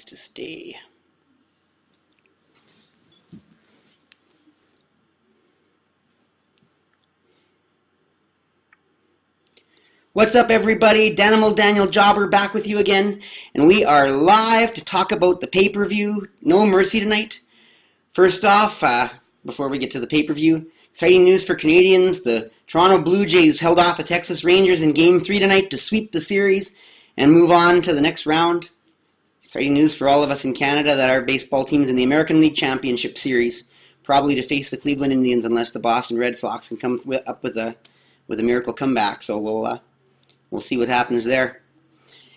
needs to stay. What's up, everybody? Danimal, Daniel Jobber back with you again, and we are live to talk about the pay-per-view No Mercy tonight. First off, before we get to the pay-per-view, exciting news for Canadians. The Toronto Blue Jays held off the Texas Rangers in Game 3 tonight to sweep the series and move on to the next round. Exciting news for all of us in Canada that our baseball team's in the American League Championship Series, probably to face the Cleveland Indians unless the Boston Red Sox can come up with a miracle comeback. So we'll see what happens there.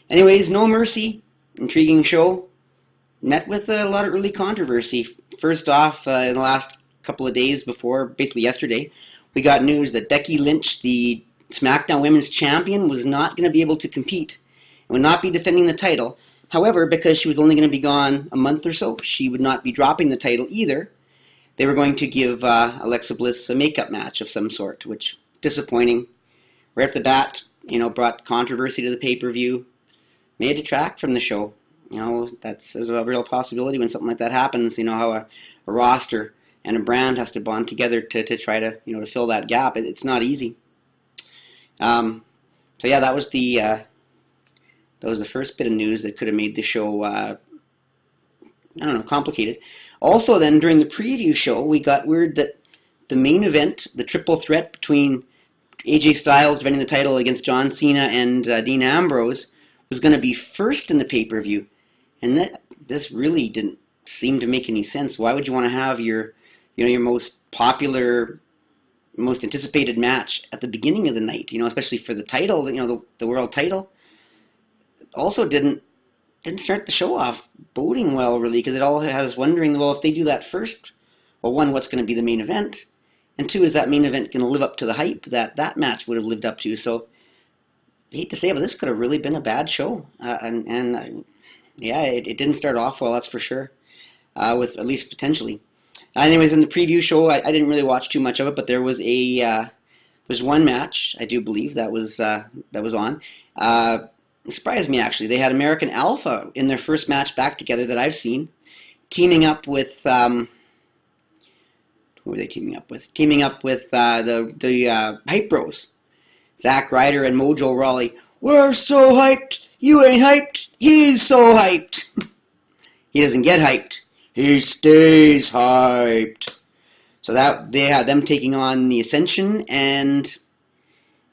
Anyways, No Mercy, intriguing show. Met with a lot of early controversy. First off, in the last couple of days before, basically yesterday, we got news that Becky Lynch, the SmackDown Women's Champion, was not going to be able to compete and would not be defending the title. However, because she was only going to be gone a month or so, she would not be dropping the title either. They were going to give Alexa Bliss a makeup match of some sort, which disappointing. Right off the bat, brought controversy to the pay-per-view, may detract from the show. There's a real possibility when something like that happens. How a roster and a brand has to bond together to try to, to fill that gap. It's not easy. So yeah, that was the first bit of news that could have made the show, complicated. Also then, during the preview show, we got word that the main event, the triple threat between AJ Styles defending the title against John Cena and Dean Ambrose, was going to be first in the pay-per-view. And this really didn't seem to make any sense. Why would you want to have your most popular, most anticipated match at the beginning of the night, especially for the title, the world title? Also didn't start the show off boding well, really, because it all had us wondering, well, if they do that first, well, one, what's going to be the main event? And two, is that main event going to live up to the hype that match would have lived up to? So, I hate to say it, but this could have really been a bad show. It didn't start off well, that's for sure, with at least potentially. Anyways, in the preview show, I didn't really watch too much of it, but there was there's one match, I do believe, that was on. It surprised me, actually. They had American Alpha in their first match back together that I've seen, teaming up with... who were they teaming up with? Teaming up with the Hype Bros. Zack Ryder and Mojo Rawley. We're so hyped. You ain't hyped. He's so hyped. He doesn't get hyped. He stays hyped. So that they had them taking on the Ascension and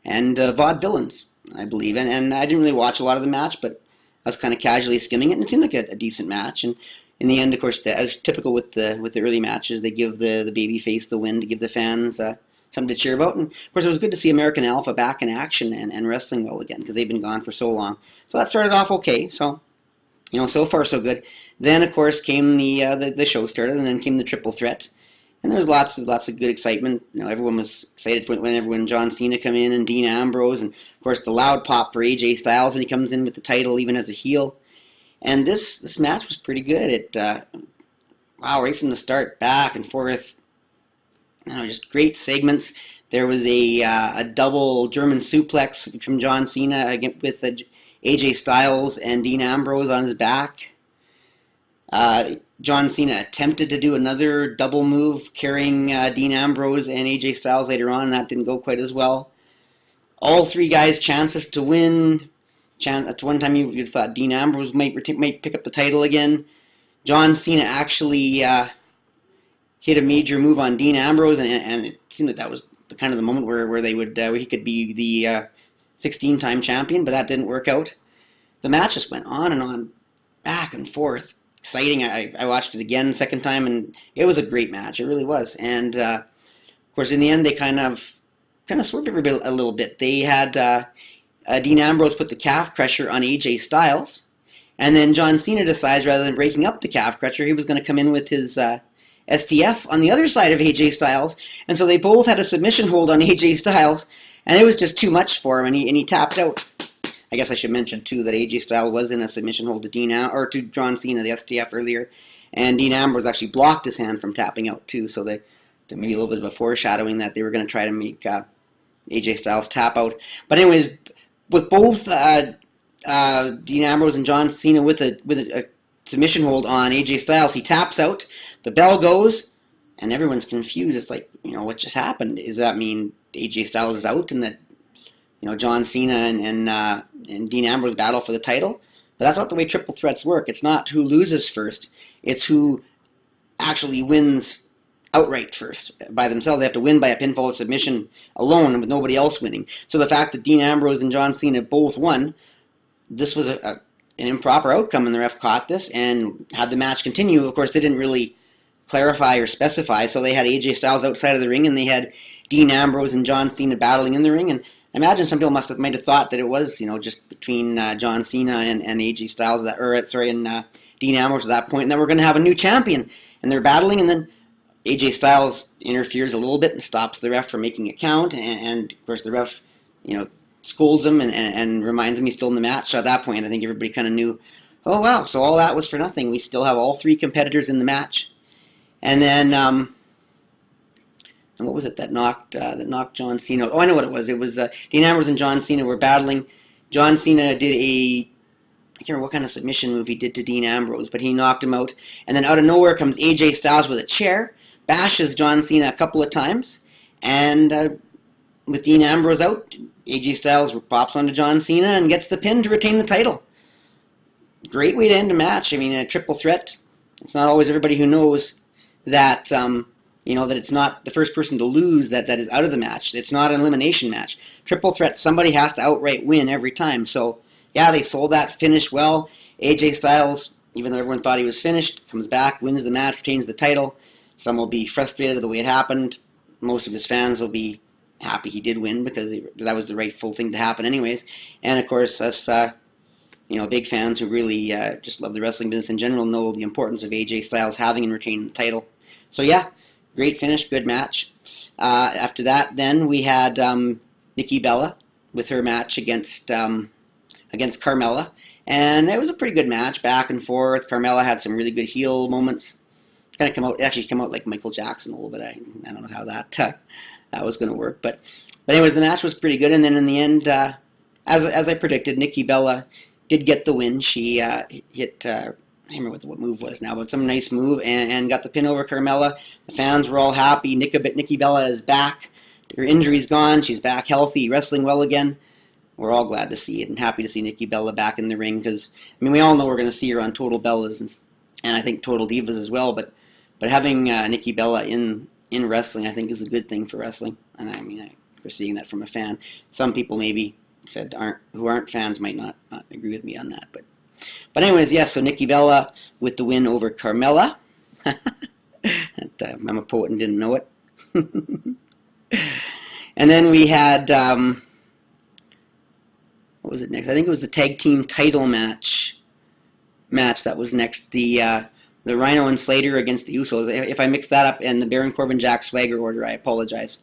Vaudevillains, I believe. And I didn't really watch a lot of the match, but I was kind of casually skimming it, and it seemed like a decent match. And in the end, of course, as typical with the early matches, they give the babyface the win to give the fans something to cheer about. And of course, it was good to see American Alpha back in action and wrestling well again, because they've been gone for so long. So that started off okay. So so far so good. Then of course came the show started, and then came the triple threat, and there was lots of good excitement. Everyone was excited when John Cena come in and Dean Ambrose, and of course the loud pop for AJ Styles when he comes in with the title, even as a heel. And this match was pretty good. Right from the start, back and forth, just great segments. There was a double German suplex from John Cena with AJ Styles and Dean Ambrose on his back. John Cena attempted to do another double move carrying Dean Ambrose and AJ Styles later on, and that didn't go quite as well. All three guys' chances to win. At one time, you thought Dean Ambrose might pick up the title again. John Cena actually hit a major move on Dean Ambrose, and it seemed that was the moment where they would where he could be the 16-time champion, but that didn't work out. The match just went on and on, back and forth, exciting. I watched it again the second time, and it was a great match. It really was. And of course, in the end, they kind of swerved a little bit. They had. Dean Ambrose put the calf crusher on AJ Styles, and then John Cena decides, rather than breaking up the calf crusher, he was going to come in with his STF on the other side of AJ Styles, and so they both had a submission hold on AJ Styles, and it was just too much for him, and he tapped out. I guess I should mention too that AJ Styles was in a submission hold to John Cena, the STF earlier, and Dean Ambrose actually blocked his hand from tapping out too, so to maybe a little bit of a foreshadowing that they were going to try to make AJ Styles tap out. But anyways, with both Dean Ambrose and John Cena with a submission hold on AJ Styles. He taps out, the bell goes, and everyone's confused. It's like, what just happened? Does that mean AJ Styles is out and that, John Cena and Dean Ambrose battle for the title? But that's not the way triple threats work. It's not who loses first. It's who actually wins outright first by themselves. They have to win by a pinfall or submission alone with nobody else winning. So the fact that Dean Ambrose and John Cena both won, this was an improper outcome, and the ref caught this and had the match continue. Of course, they didn't really clarify or specify, so they had AJ Styles outside of the ring, and they had Dean Ambrose and John Cena battling in the ring. And I imagine some people might have thought that it was, just between John Cena and AJ Styles, and Dean Ambrose at that point, and then we're going to have a new champion, and they're battling, and then AJ Styles interferes a little bit and stops the ref from making it count, and of course the ref, scolds him and reminds him he's still in the match. So at that point, I think everybody kind of knew, oh wow, so all that was for nothing. We still have all three competitors in the match. And then, and what was it that knocked John Cena? Oh, I know what it was. It was Dean Ambrose and John Cena were battling. John Cena did I can't remember what kind of submission move he did to Dean Ambrose, but he knocked him out. And then out of nowhere comes AJ Styles with a chair, bashes John Cena a couple of times, and with Dean Ambrose out, AJ Styles pops onto John Cena and gets the pin to retain the title. Great way to end a match. I mean, a triple threat, it's not always everybody who knows that, that it's not the first person to lose that is out of the match. It's not an elimination match. Triple threat, somebody has to outright win every time. So, yeah, they sold that finish well. AJ Styles, even though everyone thought he was finished, comes back, wins the match, retains the title. Some will be frustrated at the way it happened. Most of his fans will be happy he did win because that was the rightful thing to happen anyways. And, of course, us, big fans who really just love the wrestling business in general know the importance of AJ Styles having and retaining the title. So, yeah, great finish, good match. After that, then, we had Nikki Bella with her match against Carmella. And it was a pretty good match, back and forth. Carmella had some really good heel moments. Kind of come out like Michael Jackson a little bit. I don't know how that was going to work. But anyways, the match was pretty good. And then in the end, as I predicted, Nikki Bella did get the win. She hit, I don't remember what move was now, but some nice move, and got the pin over Carmella. The fans were all happy. Nikki Bella is back. Her injury's gone. She's back healthy, wrestling well again. We're all glad to see it and happy to see Nikki Bella back in the ring because, we all know we're going to see her on Total Bellas and I think Total Divas as well, but having Nikki Bella in wrestling, I think, is a good thing for wrestling. And we're seeing that from a fan. Some people maybe who aren't fans might not agree with me on that. But anyways, yes, so Nikki Bella with the win over Carmella. I'm a poet and didn't know it. And then we had, what was it next? I think it was the tag team title match that was next. The Rhino and Slater against the Usos. If I mixed that up and the Baron Corbin Jack Swagger order, I apologize.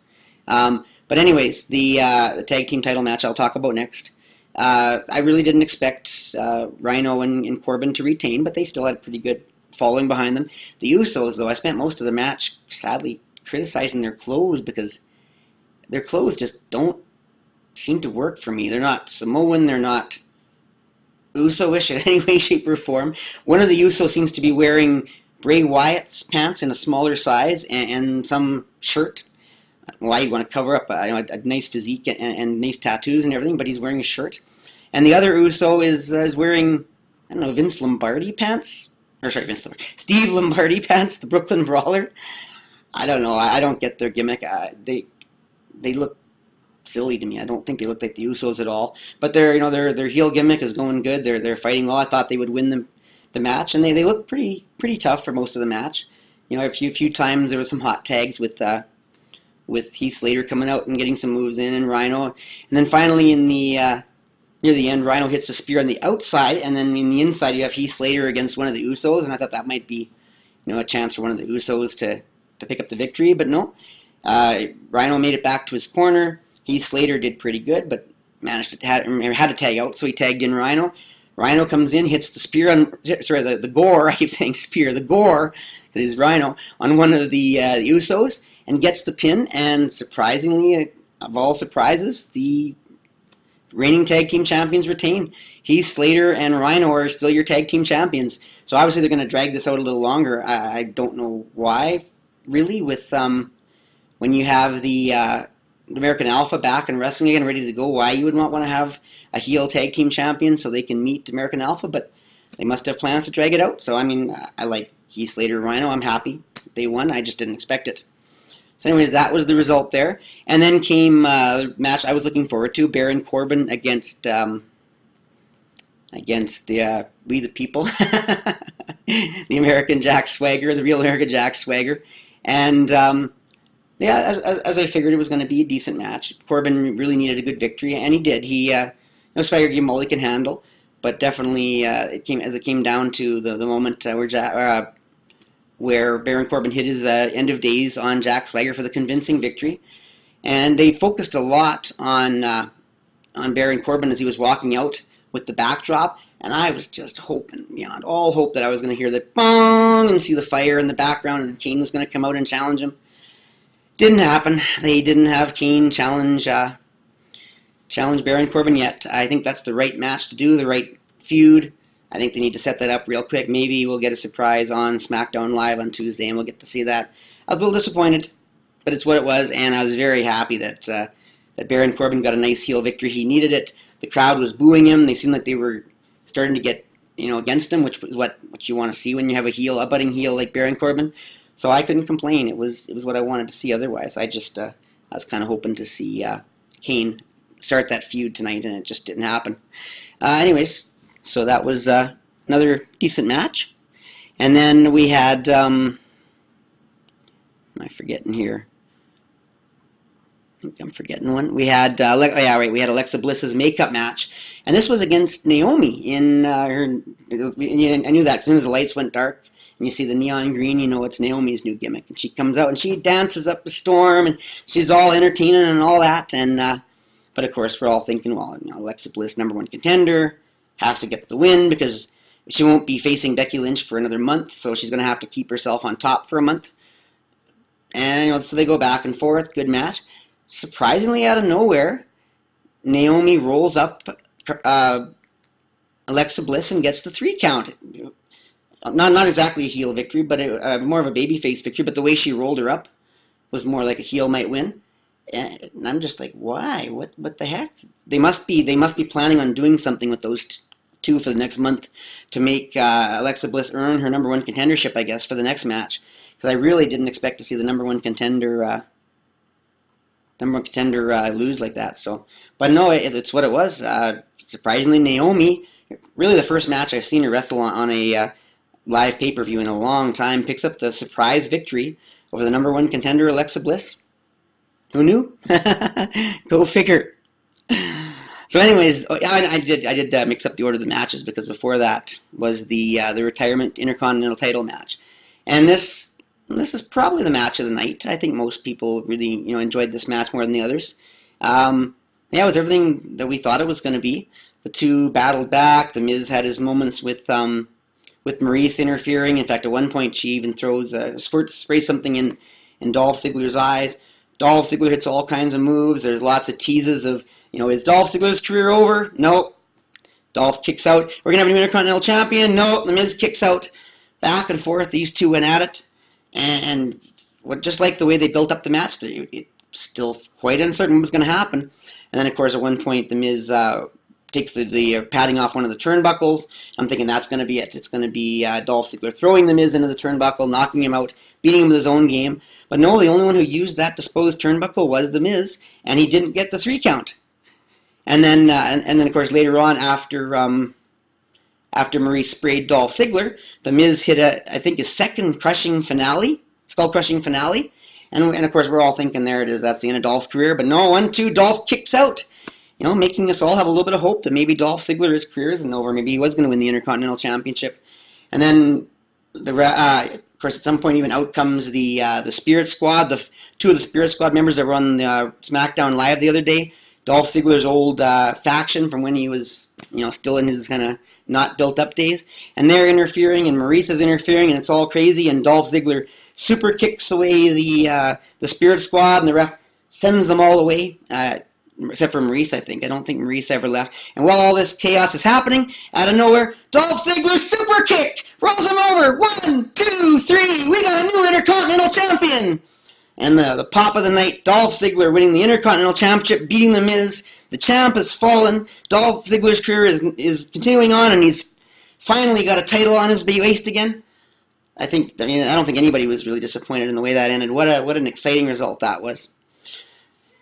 But anyways, the tag team title match I'll talk about next. I really didn't expect Rhino and Corbin to retain, but they still had a pretty good following behind them. The Usos, though, I spent most of the match sadly criticizing their clothes because their clothes just don't seem to work for me. They're not Samoan, they're not Uso-ish in any way, shape, or form. One of the Usos seems to be wearing Bray Wyatt's pants in a smaller size and some shirt. Why you want to cover up a nice physique and nice tattoos and everything, but he's wearing a shirt. And the other Uso is wearing, I don't know, Vince Lombardi pants? Steve Lombardi pants, the Brooklyn Brawler. I don't know. I don't get their gimmick. They look silly to me. I don't think they look like the Usos at all. But their heel gimmick is going good. They're fighting well. I thought they would win the match, and they look pretty tough for most of the match. A few times there was some hot tags with Heath Slater coming out and getting some moves in, and Rhino. And then finally in the near the end, Rhino hits a spear on the outside, and then in the inside you have Heath Slater against one of the Usos, and I thought that might be a chance for one of the Usos to pick up the victory, but no. Rhino made it back to his corner. Heath Slater did pretty good, but had to tag out, so he tagged in Rhino. Rhino comes in, hits the spear on, the gore, I keep saying spear, the gore, because he's Rhino, on one of the Usos, and gets the pin, and surprisingly, of all surprises, the reigning tag team champions retain. Heath Slater and Rhino are still your tag team champions. So obviously they're going to drag this out a little longer. I don't know why, really, with when you have the American Alpha back and wrestling again, ready to go, why you would not want to have a heel tag team champion so they can meet American Alpha, but they must have plans to drag it out. So, I mean, I like Heath Slater, Rhino. I'm happy they won. I just didn't expect it. So anyways, that was the result there. And then came the match I was looking forward to, Baron Corbin against the We the People, the American Jack Swagger, the real American Jack Swagger. And yeah, as I figured, it was going to be a decent match. Corbin really needed a good victory, and he did. Swagger gave him all he could handle, but definitely it came down to the moment where Baron Corbin hit his end of days on Jack Swagger for the convincing victory. And they focused a lot on Baron Corbin as he was walking out with the backdrop, and I was just hoping, beyond all hope, that I was going to hear the bong and see the fire in the background and Kane was going to come out and challenge him. Didn't happen. They didn't have Kane challenge Baron Corbin yet. I think that's the right match to do, the right feud. I think they need to set that up real quick. Maybe we'll get a surprise on SmackDown Live on Tuesday, and we'll get to see that. I was a little disappointed, but it's what it was, and I was very happy that Baron Corbin got a nice heel victory. He needed it. The crowd was booing him. They seemed like they were starting to get against him, which is what you want to see when you have a budding heel like Baron Corbin. So I couldn't complain. It was what I wanted to see otherwise. I was kind of hoping to see Kane start that feud tonight, and it just didn't happen. Anyways. So that was another decent match. And then we had, am I forgetting here? I think I'm forgetting one. We had, we had Alexa Bliss's makeup match. And this was against Naomi in her, I knew that as soon as the lights went dark and you see the neon green, you know it's Naomi's new gimmick. And she comes out and she dances up the storm and she's all entertaining and all that. And, but of course we're all thinking, well, Alexa Bliss, #1 contender, has to get the win because she won't be facing Becky Lynch for another month, so she's going to have to keep herself on top for a month. And so they go back and forth. Good match. Surprisingly, out of nowhere, Naomi rolls up Alexa Bliss and gets the 3 count. Not exactly a heel victory, but more of a babyface victory. But the way she rolled her up was more like a heel might win. And I'm just like, why? What the heck? They must be planning on doing something with those two for the next month to make Alexa Bliss earn her #1 contendership, I guess, for the next match. Because I really didn't expect to see the #1 contender lose like that. So, but no, it's what it was. Surprisingly, Naomi, really the first match I've seen her wrestle on a live pay-per-view in a long time, picks up the surprise victory over the #1 contender Alexa Bliss. Who knew? Go figure. So anyways, I did mix up the order of the matches because before that was the retirement Intercontinental title match. And this is probably the match of the night. I think most people really enjoyed this match more than the others. Yeah, it was everything that we thought it was going to be. The two battled back. The Miz had his moments with Maurice interfering. In fact, at one point she even sprays something in Dolph Ziggler's eyes. Dolph Ziggler hits all kinds of moves. There's lots of teases of, is Dolph Ziggler's career over? Nope. Dolph kicks out. We're going to have a new Intercontinental Champion? Nope. The Miz kicks out. Back and forth, these two went at it. And just like the way they built up the match, it's still quite uncertain what was going to happen. And then, of course, at one point, the Miz takes the padding off one of the turnbuckles. I'm thinking that's going to be it. It's going to be Dolph Ziggler throwing the Miz into the turnbuckle, knocking him out, beating him with his own game. But no, the only one who used that disposed turnbuckle was the Miz, and he didn't get the 3 count. And then, of course, later on, after Maurice sprayed Dolph Ziggler, the Miz hit I think his second skull crushing finale, and of course we're all thinking there it is, that's the end of Dolph's career. But no, 1-2, Dolph kicks out, making us all have a little bit of hope that maybe Dolph Ziggler's career isn't over. Maybe he was going to win the Intercontinental Championship, and then of course, at some point, even out comes the Spirit Squad, two of the Spirit Squad members that were on the SmackDown Live the other day. Dolph Ziggler's old faction from when he was, still in his kind of not built up days, and they're interfering, and Maurice is interfering, and it's all crazy. And Dolph Ziggler super kicks away the Spirit Squad, and the ref sends them all away. except for Maurice, I think. I don't think Maurice ever left. And while all this chaos is happening, out of nowhere, Dolph Ziggler super kick rolls him over. 1, 2, 3. We got a new Intercontinental Champion. And the pop of the night, Dolph Ziggler winning the Intercontinental Championship, beating The Miz. The champ has fallen. Dolph Ziggler's career is continuing on, and he's finally got a title on his waist again. I don't think anybody was really disappointed in the way that ended. What an exciting result that was.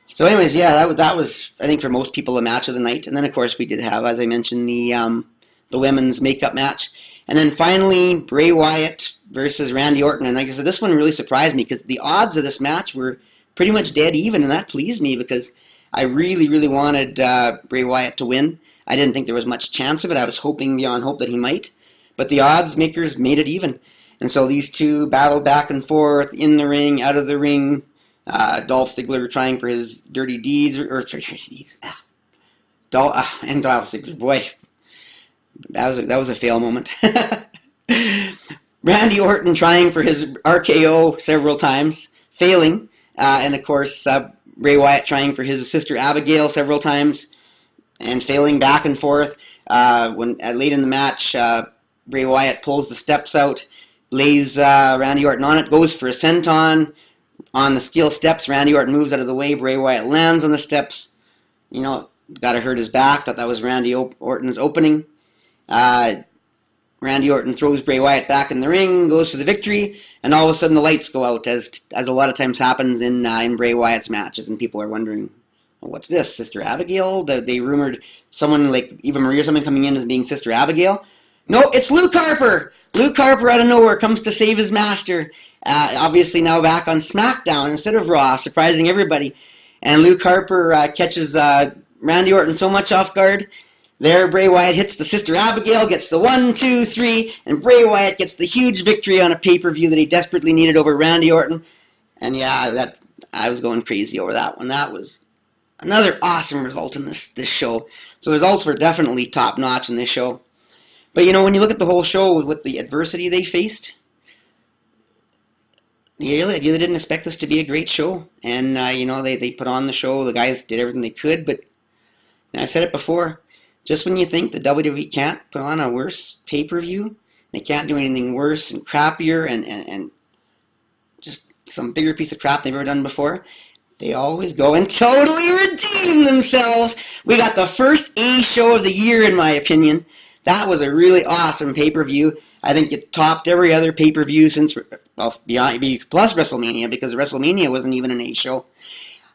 So anyways, yeah, that was, I think, for most people, a match of the night. And then, of course, we did have, as I mentioned, the women's makeup match. And then finally, Bray Wyatt versus Randy Orton. And like I said, this one really surprised me because the odds of this match were pretty much dead even, and that pleased me because I really, really wanted Bray Wyatt to win. I didn't think there was much chance of it. I was hoping beyond hope that he might. But the odds makers made it even. And so these two battled back and forth, in the ring, out of the ring. Dolph Ziggler trying for his dirty deeds, and Dolph Ziggler, boy, that was a fail moment. Randy Orton trying for his RKO several times, failing, and of course Bray Wyatt trying for his sister Abigail several times, and failing back and forth. When late in the match, Bray Wyatt pulls the steps out, lays Randy Orton on it, goes for a senton. On the steel steps, Randy Orton moves out of the way. Bray Wyatt lands on the steps. Got to hurt his back. Thought that was Randy Orton's opening. Randy Orton throws Bray Wyatt back in the ring, goes for the victory, and all of a sudden the lights go out, as a lot of times happens in Bray Wyatt's matches, and people are wondering, well, what's this, Sister Abigail? They rumored someone like Eva Marie or something coming in as being Sister Abigail. No, it's Luke Harper. Luke Harper out of nowhere comes to save his master. Obviously now back on SmackDown instead of Raw, surprising everybody. And Luke Harper catches Randy Orton so much off guard. There, Bray Wyatt hits the Sister Abigail, gets the 1, 2, 3, and Bray Wyatt gets the huge victory on a pay-per-view that he desperately needed over Randy Orton. And yeah, I was going crazy over that one. That was another awesome result in this show. So the results were definitely top-notch in this show. But when you look at the whole show with the adversity they faced, you really didn't expect this to be a great show. And, they put on the show. The guys did everything they could. But I said it before, just when you think the WWE can't put on a worse pay-per-view, they can't do anything worse and crappier and just some bigger piece of crap they've ever done before, they always go and totally redeem themselves. We got the first A show of the year, in my opinion. That was a really awesome pay-per-view. I think it topped every other pay-per-view since, plus WrestleMania, because WrestleMania wasn't even an A show.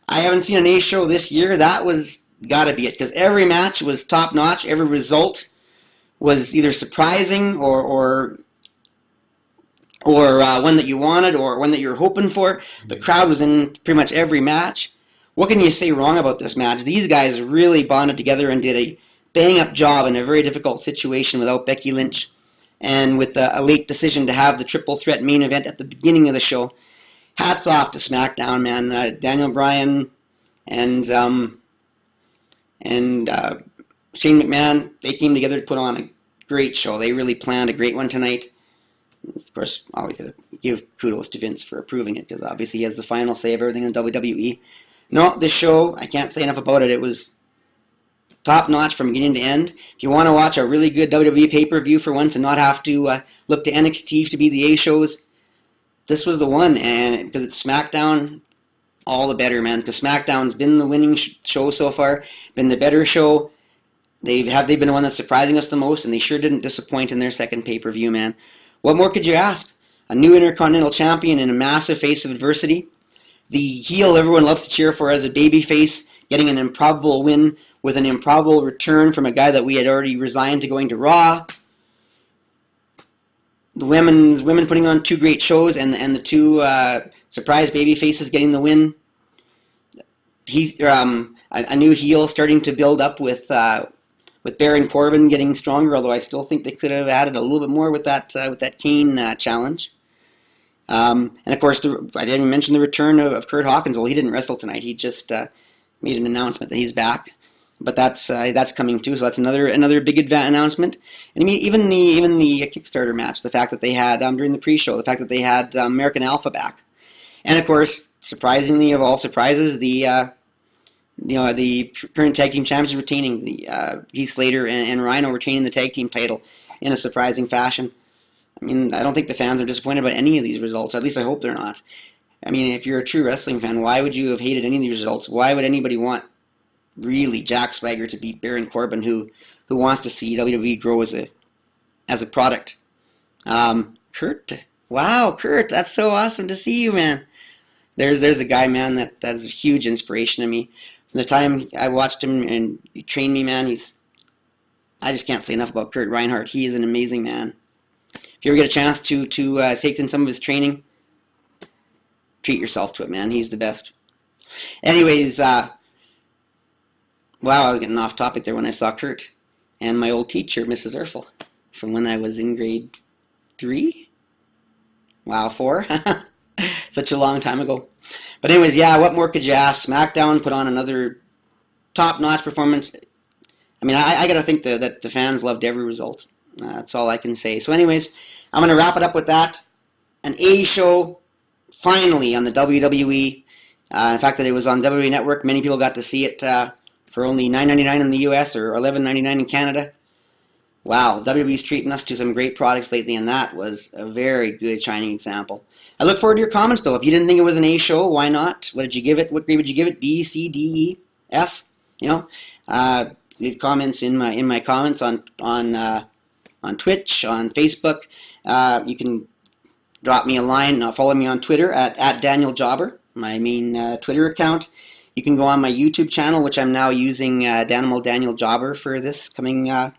I haven't seen an A show this year. That was got to be it, because every match was top-notch. Every result was either surprising or one that you wanted or one that you were hoping for. The crowd was in pretty much every match. What can you say wrong about this match? These guys really bonded together and did a bang-up job in a very difficult situation without Becky Lynch, and with a late decision to have the triple threat main event at the beginning of the show. Hats off to SmackDown, man. Daniel Bryan and Shane McMahon, they came together to put on a great show. They really planned a great one tonight. Of course, always got to give kudos to Vince for approving it, because obviously he has the final say of everything in WWE. No, this show, I can't say enough about it. It was top-notch from beginning to end. If you want to watch a really good WWE pay-per-view for once and not have to look to NXT to be the A shows, this was the one. And because it's SmackDown, all the better, man. Because SmackDown's been the winning show so far, been the better show. They've been the one that's surprising us the most, and they sure didn't disappoint in their second pay-per-view, man. What more could you ask? A new Intercontinental Champion in a massive face of adversity. The heel everyone loves to cheer for as a babyface, getting an improbable win with an improbable return from a guy that we had already resigned to going to Raw. The women putting on two great shows, and the two surprise baby faces getting the win. A new heel starting to build up with Baron Corbin getting stronger, although I still think they could have added a little bit more with that Kane challenge. And of course, I didn't mention the return of Kurt Hawkins. Well, he didn't wrestle tonight. He just made an announcement that he's back. But that's coming too. So that's another big announcement. And I mean, even the Kickstarter match, the fact that they had during the pre-show, the fact that they had American Alpha back, and of course, surprisingly of all surprises, the the current tag team champions retaining the Slater and Rhino retaining the tag team title in a surprising fashion. I mean, I don't think the fans are disappointed about any of these results. At least I hope they're not. I mean, if you're a true wrestling fan, why would you have hated any of these results? Why would anybody want really Jack Swagger to beat Baron Corbin, who wants to see WWE grow as a product? Kurt, wow, Kurt, that's so awesome to see you, man. There's a guy, man, that is a huge inspiration to me. From the time I watched him and he trained me, man, I just can't say enough about Kurt Reinhardt. He is an amazing man. If you ever get a chance to take in some of his training, treat yourself to it, man. He's the best. Anyways, wow, I was getting off topic there when I saw Kurt and my old teacher, Mrs. Erfel, from when I was in grade 3. Wow, 4. Such a long time ago. But anyways, yeah, what more could you ask? SmackDown put on another top-notch performance. I mean, I got to think that the fans loved every result. That's all I can say. So anyways, I'm going to wrap it up with that. An A show, finally, on the WWE. In fact, that it was on WWE Network. Many people got to see it for only $9.99 in the US or $11.99 in Canada. Wow, WWE's treating us to some great products lately, and that was a very good shining example. I look forward to your comments, though. If you didn't think it was an A show, why not? What did you give it? What grade would you give it? B, C, D, E, F? You know, leave comments in my comments on Twitch, on Facebook. You can drop me a line. Follow me on Twitter at Daniel Jobber, my main Twitter account. You can go on my YouTube channel, which I'm now using Danimal Daniel Jobber for this coming up,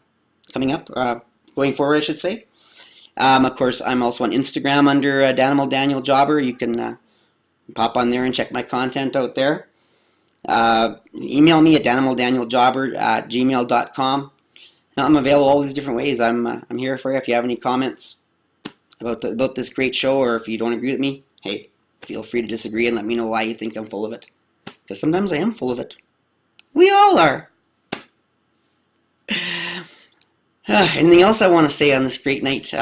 going forward, I should say. Of course, I'm also on Instagram under Danimal Daniel Jobber. You can pop on there and check my content out there. Email me at danimaldanieljobber@gmail.com. I'm available all these different ways. I'm here for you. If you have any comments about this great show, or if you don't agree with me, hey, feel free to disagree and let me know why you think I'm full of it. Because sometimes I am full of it. We all are. Anything else I want to say on this great night?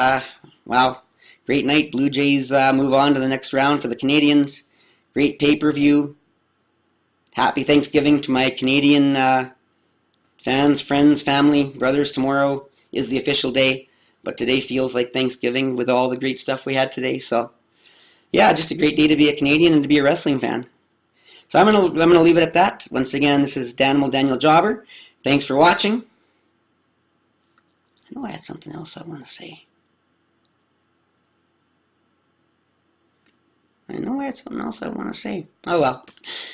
Wow, great night. Blue Jays move on to the next round for the Canadians. Great pay-per-view. Happy Thanksgiving to my Canadian fans, friends, family, brothers. Tomorrow is the official day, but today feels like Thanksgiving with all the great stuff we had today. So, yeah, just a great day to be a Canadian and to be a wrestling fan. So I'm gonna leave it at that. Once again, this is Danimal Daniel Jobber. Thanks for watching. I know I had something else I want to say. Oh well.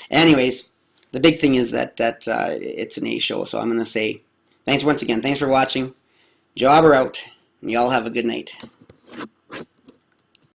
Anyways, the big thing is that it's an A show, so I'm going to say thanks once again. Thanks for watching. Jobber out. And y'all have a good night.